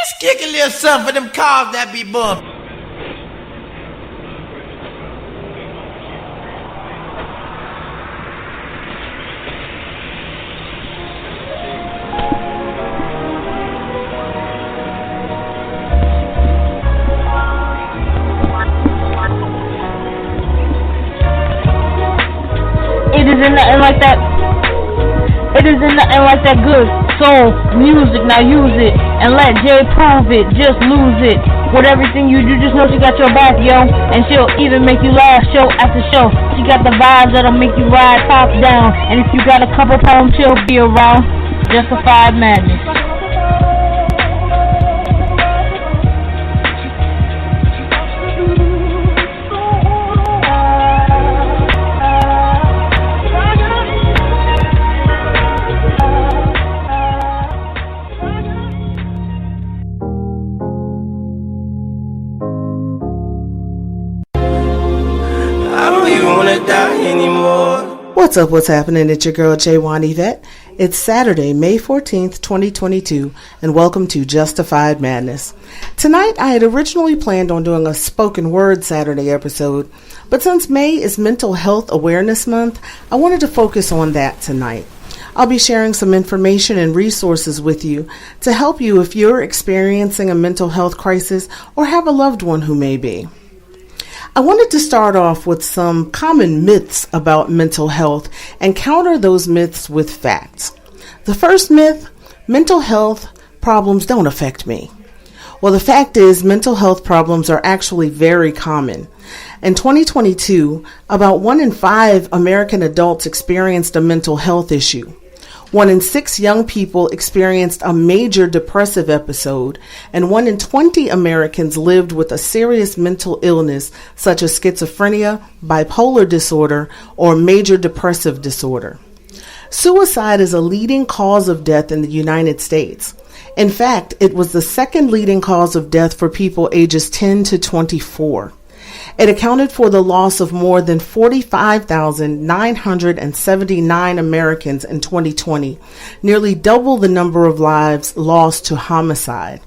Let's kick a little something for them cars that be bumping. It isn't nothing like that. It isn't nothing like that good soul music. Now use it and let Jay prove it. Just lose it. With everything you do, just know she got your back, yo. And she'll even make you laugh show after show. She got the vibes that'll make you ride top down. And if you got a couple problems, she'll be around. Justified Madness. What's up, what's happening? It's your girl, Yvette. It's Saturday, May 14th, 2022, and welcome to Justified Madness. Tonight, I had originally planned on doing a spoken word Saturday episode, but since May is Mental Health Awareness Month, I wanted to focus on that tonight. I'll be sharing some information and resources with you to help you if you're experiencing a mental health crisis or have a loved one who may be. I wanted to start off with some common myths about mental health and counter those myths with facts. The first myth, mental health problems don't affect me. Well, the fact is, mental health problems are actually very common. In 2022, about 1 in 5 American adults experienced a mental health issue. 1 in 6 young people experienced a major depressive episode, and 1 in 20 Americans lived with a serious mental illness such as schizophrenia, bipolar disorder, or major depressive disorder. Suicide is a leading cause of death in the United States. In fact, it was the second leading cause of death for people ages 10 to 24. It accounted for the loss of more than 45,979 Americans in 2020, nearly double the number of lives lost to homicide.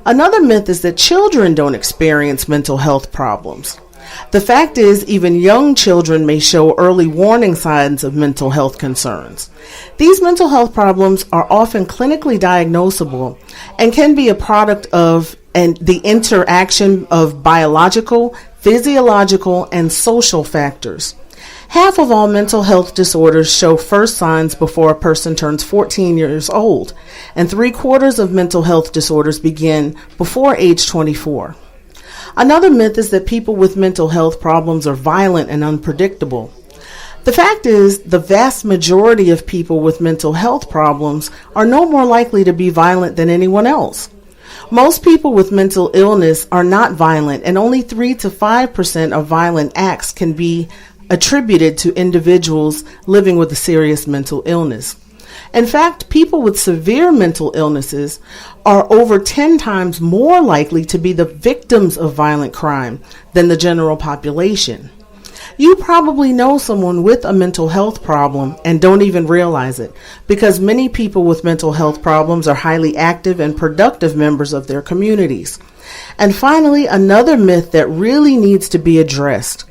Another myth is that children don't experience mental health problems. The fact is, even young children may show early warning signs of mental health concerns. These mental health problems are often clinically diagnosable and can be a product of the interaction of biological, physiological, and social factors. Half of all mental health disorders show first signs before a person turns 14 years old, and 3/4 of mental health disorders begin before age 24. Another myth is that people with mental health problems are violent and unpredictable. The fact is, the vast majority of people with mental health problems are no more likely to be violent than anyone else. Most people with mental illness are not violent, and only 3 to 5% of violent acts can be attributed to individuals living with a serious mental illness. In fact, people with severe mental illnesses are over 10 times more likely to be the victims of violent crime than the general population. You probably know someone with a mental health problem and don't even realize it, because many people with mental health problems are highly active and productive members of their communities. And finally, another myth that really needs to be addressed.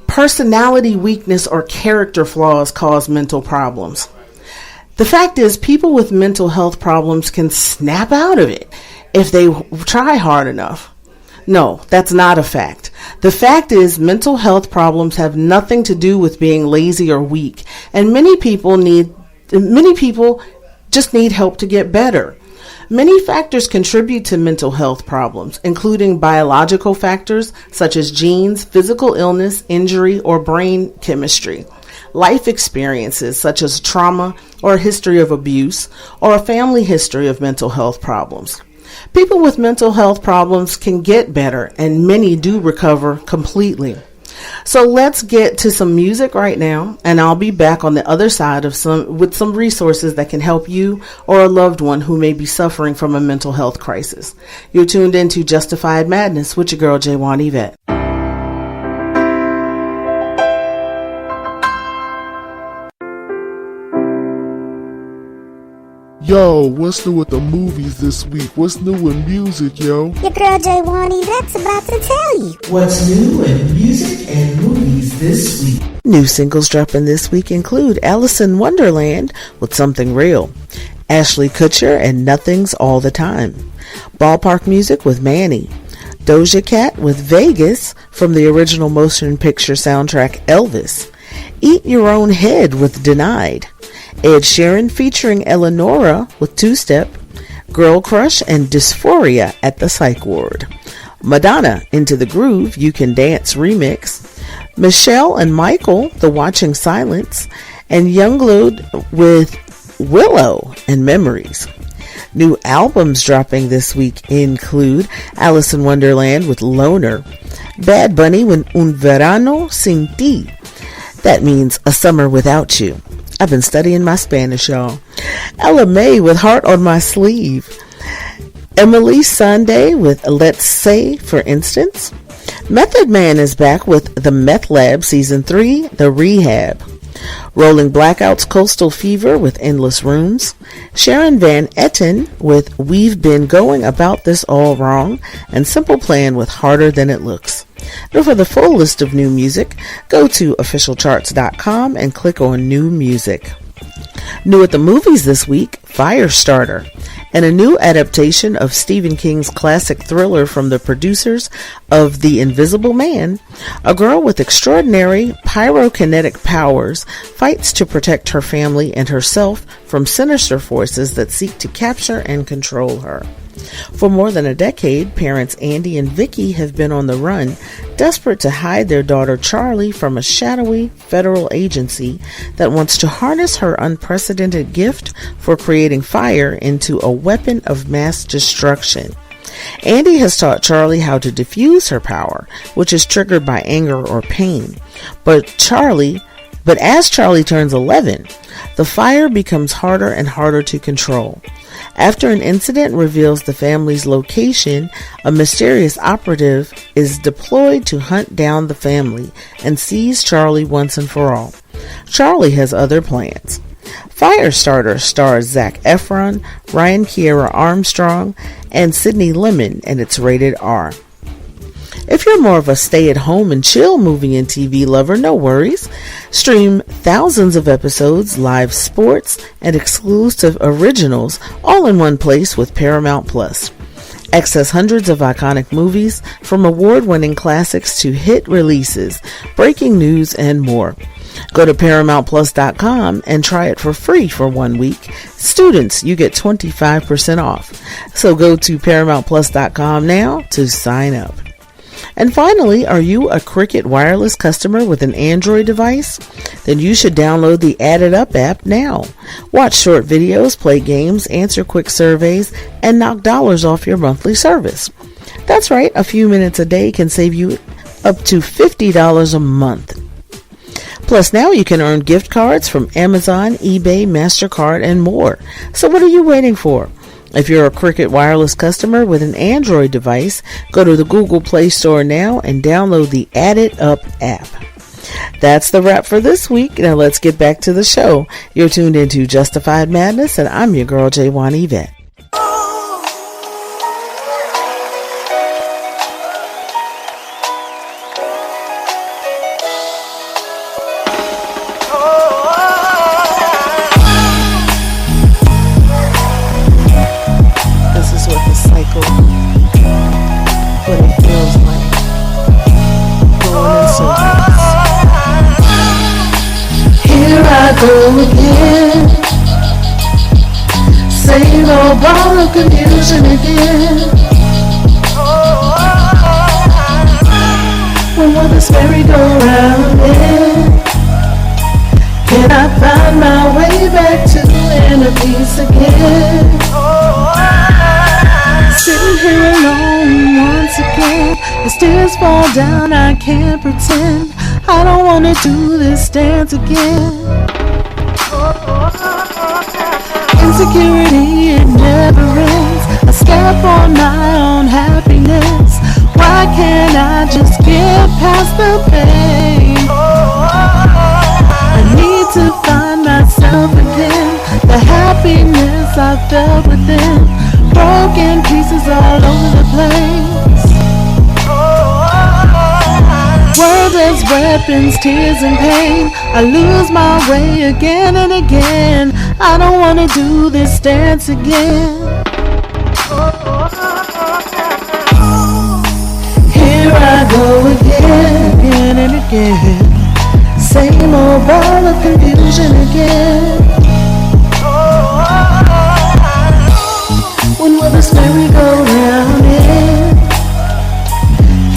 Personality weakness or character flaws cause mental problems. The fact is, people with mental health problems can snap out of it if they try hard enough. No, that's not a fact. The fact is, mental health problems have nothing to do with being lazy or weak, and many people just need help to get better. Many factors contribute to mental health problems, including biological factors such as genes, physical illness, injury, or brain chemistry. Life experiences such as trauma or a history of abuse or a family history of mental health problems. People with mental health problems can get better, and many do recover completely. So let's get to some music right now, and I'll be back on the other side with some resources that can help you or a loved one who may be suffering from a mental health crisis. You're tuned into Justified Madness with your girl, Yvette. Yo, what's new with the movies this week? What's new in music, yo? Your girl Yvette's about to tell you. What's new in music and movies this week? New singles dropping this week include Alice in Wonderland with Something Real, Ashley Kutcher and Nothing's All the Time, Ballpark Music with Manny, Doja Cat with Vegas from the original motion picture soundtrack Elvis, Eat Your Own Head with Denied, Ed Sheeran featuring Eleonora with Two Step, Girl Crush and Dysphoria at the Psych Ward, Madonna Into the Groove You Can Dance remix, Michelle and Michael The Watching Silence, and Youngblood with Willow and Memories. New albums dropping this week include Alice in Wonderland with Loner, Bad Bunny with Un Verano Sin Ti. That means a summer without you. I've been studying my Spanish, y'all. Ella May with Heart on My Sleeve. Emily Sande with Let's Say, for instance. Method Man is back with The Meth Lab Season 3, The Rehab. Rolling Blackouts Coastal Fever with Endless Rooms. Sharon Van Etten with We've Been Going About This All Wrong. And Simple Plan with Harder Than It Looks. Now for the full list of new music, go to officialcharts.com and click on New Music. New at the movies this week, Firestarter, and a new adaptation of Stephen King's classic thriller from the producers of The Invisible Man. A girl with extraordinary pyrokinetic powers fights to protect her family and herself from sinister forces that seek to capture and control her. For more than a decade, parents Andy and Vicky have been on the run, desperate to hide their daughter Charlie from a shadowy federal agency that wants to harness her unprecedented gift for creating fire into a weapon of mass destruction. Andy has taught Charlie how to diffuse her power, which is triggered by anger or pain. But as Charlie turns 11, the fire becomes harder and harder to control. After an incident reveals the family's location, a mysterious operative is deployed to hunt down the family and seize Charlie once and for all. Charlie has other plans. Firestarter stars Zac Efron, Ryan Kiera Armstrong, and Sydney Lemon, and it's rated R. If you're more of a stay-at-home and chill movie and TV lover, no worries. Stream thousands of episodes, live sports, and exclusive originals all in one place with Paramount Plus. Access hundreds of iconic movies, from award-winning classics to hit releases, breaking news, and more. Go to ParamountPlus.com and try it for free for 1 week. Students, you get 25% off. So go to ParamountPlus.com now to sign up. And finally, are you a Cricket wireless customer with an Android device? Then you should download the Add It Up app now. Watch short videos, play games, answer quick surveys, and knock dollars off your monthly service. That's right, a few minutes a day can save you up to $50 a month. Plus, now you can earn gift cards from Amazon, eBay, MasterCard, and more. So what are you waiting for? If you're a Cricket wireless customer with an Android device, go to the Google Play Store now and download the Add It Up app. That's the wrap for this week. Now let's get back to the show. You're tuned into Justified Madness, and I'm your girl, Yvette. Go again, same old ball of confusion again. When will this merry-go-round end? Can I find my way back to inner peace again? Sitting here alone once again, as tears fall down, I can't pretend I don't wanna do this dance again. Insecurity, it never ends. I step on my own happiness. Why can't I just get past the pain? I need to find myself again. The happiness loss I felt within, broken pieces all over the place. Words as weapons, tears and pain. I lose my way again and again. I don't wanna do this dance again. Here I go again and again. Same old ball of confusion again. When will this merry-go-round end?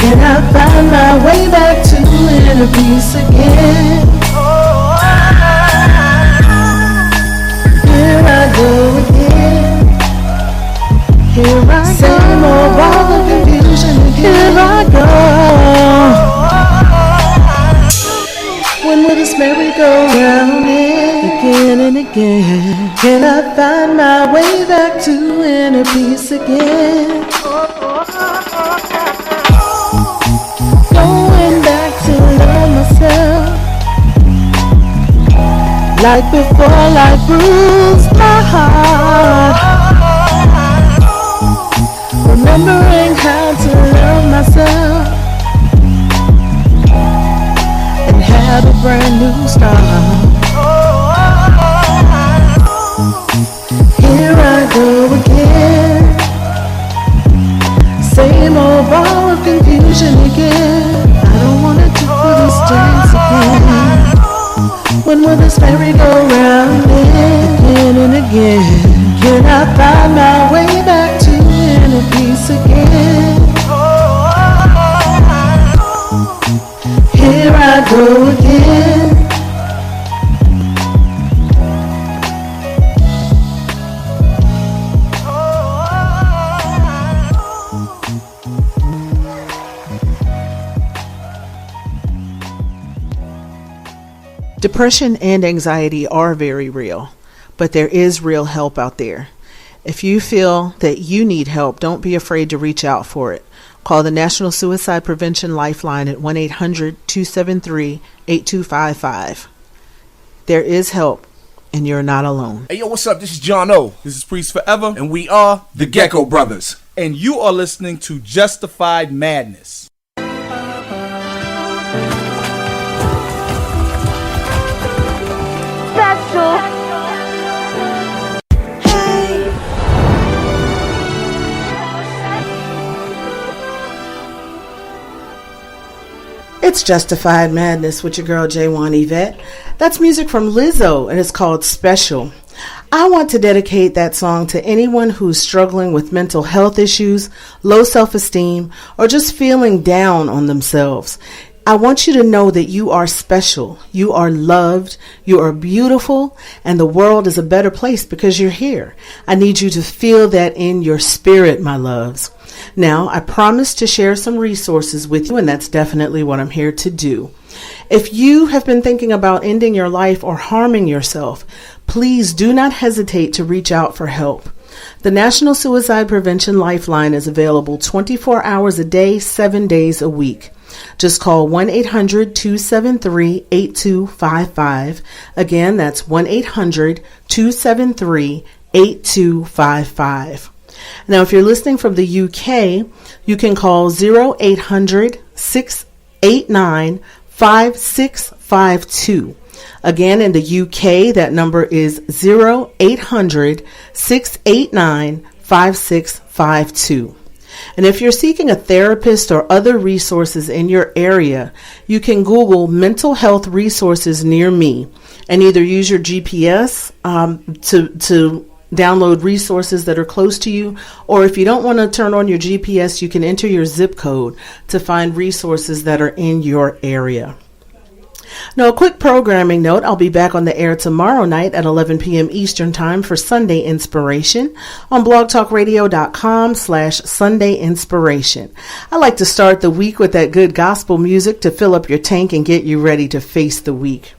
Can I find my way back to inner peace again? Here I go again. Here I go. Same old ball of confusion again. Here I go. When will this merry-go-round end? Again and again. Can I find my way back to inner peace again? Going back to love myself. Like before, life bruised my heart. Remembering how to love myself and have a brand new start. Here I go again. Same old ball of confusion again. I don't wanna do this dance again. When will this merry-go-round end? Again and again. Can I find my way back to inner peace again? Here I go again. Depression and anxiety are very real, but there is real help out there. If you feel that you need help, don't be afraid to reach out for it. Call the National Suicide Prevention Lifeline at 1-800-273-8255. There is help, and you're not alone. Hey, yo, what's up? This is John O. This is Priest Forever, And we are the Gecko Brothers. and you are listening to Justified Madness. It's Justified Madness with your girl J1 Yvette. That's music from Lizzo, and it's called Special. I want to dedicate that song to anyone who's struggling with mental health issues, low self-esteem, or just feeling down on themselves. I want you to know that you are special, you are loved, you are beautiful, and the world is a better place because you're here. I need you to feel that in your spirit, my loves. Now, I promised to share some resources with you, and that's definitely what I'm here to do. If you have been thinking about ending your life or harming yourself, please do not hesitate to reach out for help. The National Suicide Prevention Lifeline is available 24 hours a day, 7 days a week. Just call 1-800-273-8255. Again, that's 1-800-273-8255. Now, if you're listening from the UK, you can call 0800-689-5652. Again, in the UK, that number is 0800-689-5652. And if you're seeking a therapist or other resources in your area, you can Google mental health resources near me and either use your GPS to download resources that are close to you, or if you don't want to turn on your GPS, you can enter your zip code to find resources that are in your area. Now, a quick programming note, I'll be back on the air tomorrow night at 11 p.m. Eastern Time for Sunday Inspiration on blogtalkradio.com/Sunday Inspiration. I like to start the week with that good gospel music to fill up your tank and get you ready to face the week.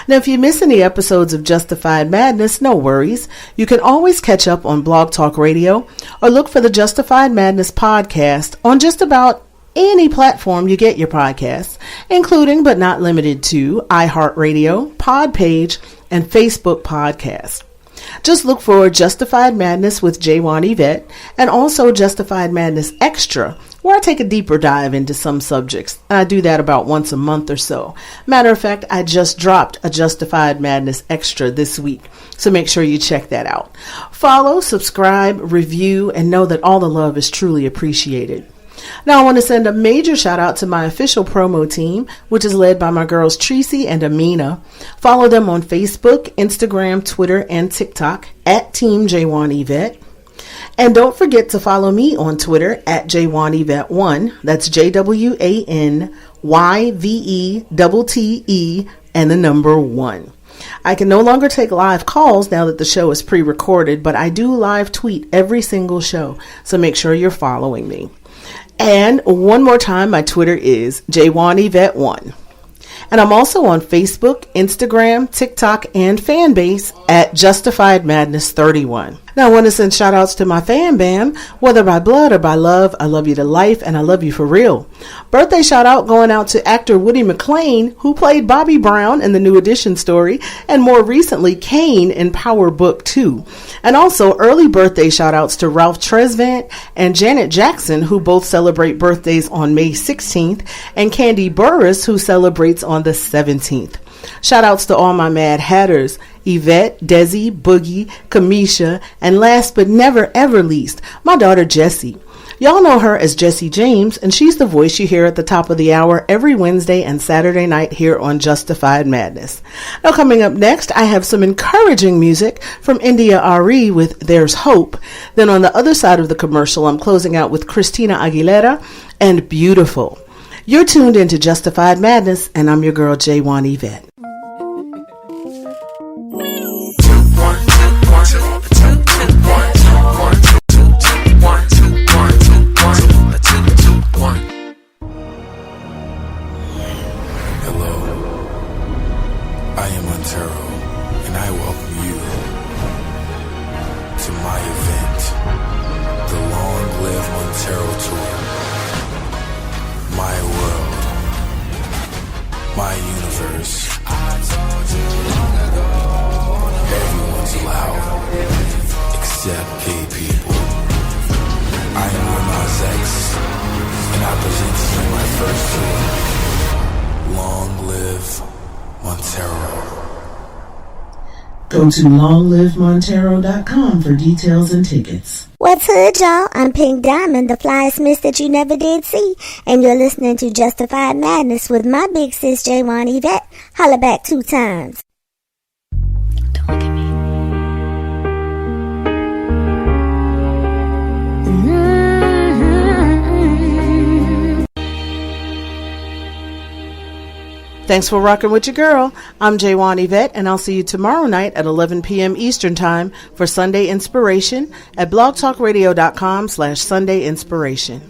Now, if you miss any episodes of Justified Madness, no worries. You can always catch up on Blog Talk Radio or look for the Justified Madness podcast on just about any platform you get your podcasts, including but not limited to iHeartRadio, Podpage, and Facebook Podcast. Just look for Justified Madness with J1 Yvette and also Justified Madness Extra, where I take a deeper dive into some subjects. I do that about once a month or so. Matter of fact, I just dropped a Justified Madness Extra this week, so make sure you check that out. Follow, subscribe, review, and know that all the love is truly appreciated. Now I want to send a major shout out to my official promo team, which is led by my girls Tracy and Amina. Follow them on Facebook, Instagram, Twitter, and TikTok at Team J1 Yvette. And don't forget to follow me on Twitter at J1Yvette1. That's JWANYVETTE and the number 1. I can no longer take live calls now that the show is pre-recorded, but I do live tweet every single show, so make sure you're following me. And one more time, my Twitter is J1Yvette1. And I'm also on Facebook, Instagram, TikTok, and Fanbase at Justified Madness 31. Now I want to send shout outs to my fan bam, whether by blood or by love. I love you to life and I love you for real. Birthday shout out going out to actor Woody McClain, who played Bobby Brown in the New Edition story, and more recently Kane in Power Book 2. And also early birthday shout outs to Ralph Tresvant and Janet Jackson, who both celebrate birthdays on May 16th, and Candy Burris, who celebrates on the 17th. Shout outs to all my Mad Hatters, Yvette, Desi, Boogie, Kamisha, and last but never ever least, my daughter Jessie. Y'all know her as Jessie James, and she's the voice you hear at the top of the hour every Wednesday and Saturday night here on Justified Madness. Now coming up next, I have some encouraging music from India Arie with There's Hope. Then on the other side of the commercial, I'm closing out with Christina Aguilera and Beautiful. You're tuned into Justified Madness, and I'm your girl J1 Yvette. Go to longlivemontero.com for details and tickets. What's hood, y'all? I'm Pink Diamond, the flyest miss that you never did see. And you're listening to Justified Madness with my big sis, J1 Yvette. Holla back 2 times. Don't look at me. Thanks for rocking with your girl. I'm J1 Yvette, and I'll see you tomorrow night at 11 p.m. Eastern Time for Sunday Inspiration at blogtalkradio.com/Sunday Inspiration.